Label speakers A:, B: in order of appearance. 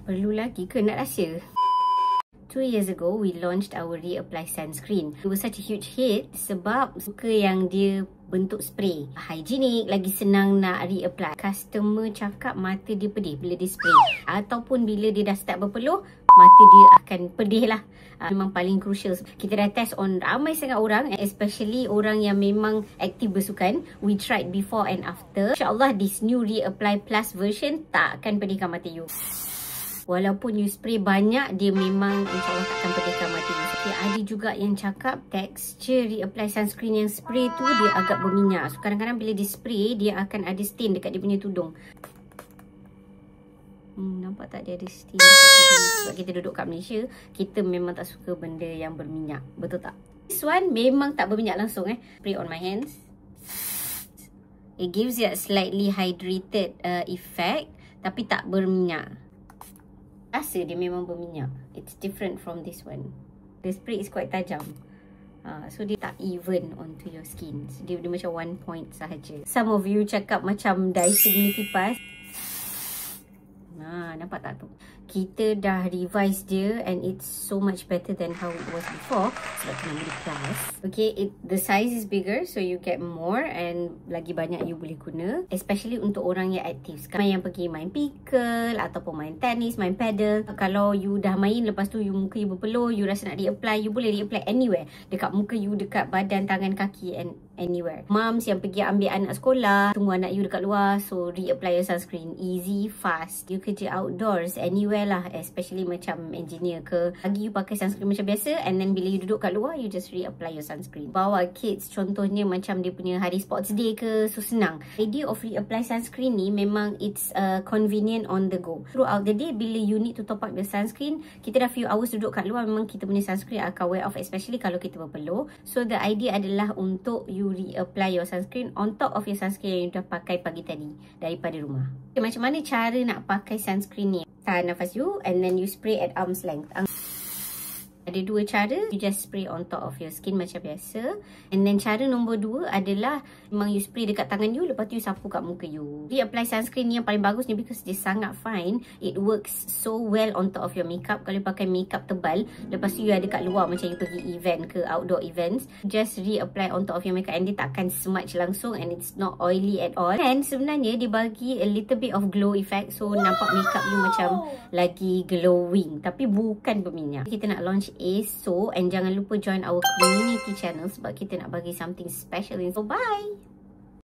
A: Perlu lagi ke nak rahsia? 2 years ago, we launched our Reapply Sunscreen. It was such a huge hit sebab suka yang dia bentuk spray. Hygienik, lagi senang nak reapply. Customer cakap mata dia pedih bila dia spray. Ataupun bila dia dah start berpeluh, mata dia akan pedih lah. Memang paling crucial. Kita dah test on ramai sangat orang, especially orang yang memang aktif bersukan. We tried before and after. InsyaAllah this new Reapply Plus version tak akan pedihkan mata you. Walaupun you spray banyak, dia memang insyaAllah takkan pedihkan mata you. Okay, ada juga yang cakap tekstur Reapply Sunscreen yang spray tu dia agak berminyak. So kadang-kadang bila dia spray, dia akan ada stain dekat dia punya tudung. Nampak tak dia ada stain dekat tudung? Sebab kita duduk kat Malaysia, kita memang tak suka benda yang berminyak. Betul tak? This one memang tak berminyak langsung Spray on my hands. It gives you a slightly hydrated effect, tapi tak berminyak. Rasa dia memang berminyak. It's different from this one. The spray is quite tajam. So dia tak even onto your skin. So, dia macam one point sahaja. Some of you cakap macam Dyson ni kipas. Nampak tak tu? Kita dah revise dia and it's so much better than how it was before. Sebab tu nama dia Plus. Okay, the size is bigger so you get more and lagi banyak you boleh guna. Especially untuk orang yang aktif. Sekarang yang pergi main pickle ataupun main tenis, main paddle. Kalau you dah main lepas tu you muka you berpeluh, you rasa nak reapply, you boleh reapply anywhere. Dekat muka you, dekat badan, tangan, kaki and anywhere. Moms yang pergi ambil anak sekolah, tunggu anak you dekat luar, so reapply your sunscreen. Easy, fast. You kerja outdoors, anywhere lah, especially macam engineer ke. Lagi you pakai sunscreen macam biasa and then bila you duduk kat luar, you just reapply your sunscreen. Bawa kids, contohnya macam dia punya hari sports day ke, so senang. Idea of reapply sunscreen ni memang it's convenient on the go. Throughout the day, bila you need to top up your sunscreen, kita dah few hours duduk kat luar, memang kita punya sunscreen akan wear off, especially kalau kita berpeluh. So the idea adalah untuk you reapply your sunscreen on top of your sunscreen yang you dah pakai pagi tadi daripada rumah. Okay, macam mana cara nak pakai sunscreen ni? Tahan nafas you and then you spray at arm's length. Ada dua cara. You just spray on top of your skin macam biasa. And then cara nombor 2 adalah memang you spray dekat tangan you, lepas tu you sapu kat muka you. Reapply sunscreen ni yang paling bagus ni because dia sangat fine. It works so well on top of your makeup. Kalau you pakai makeup tebal, lepas tu you ada kat luar macam you pergi event ke, outdoor events, just reapply on top of your makeup and dia takkan smudge langsung and it's not oily at all. And sebenarnya dia bagi a little bit of glow effect. So nampak makeup you macam lagi glowing, tapi bukan berminyak. Kita nak launch esok and jangan lupa join our community channel sebab kita nak bagi something special. So bye!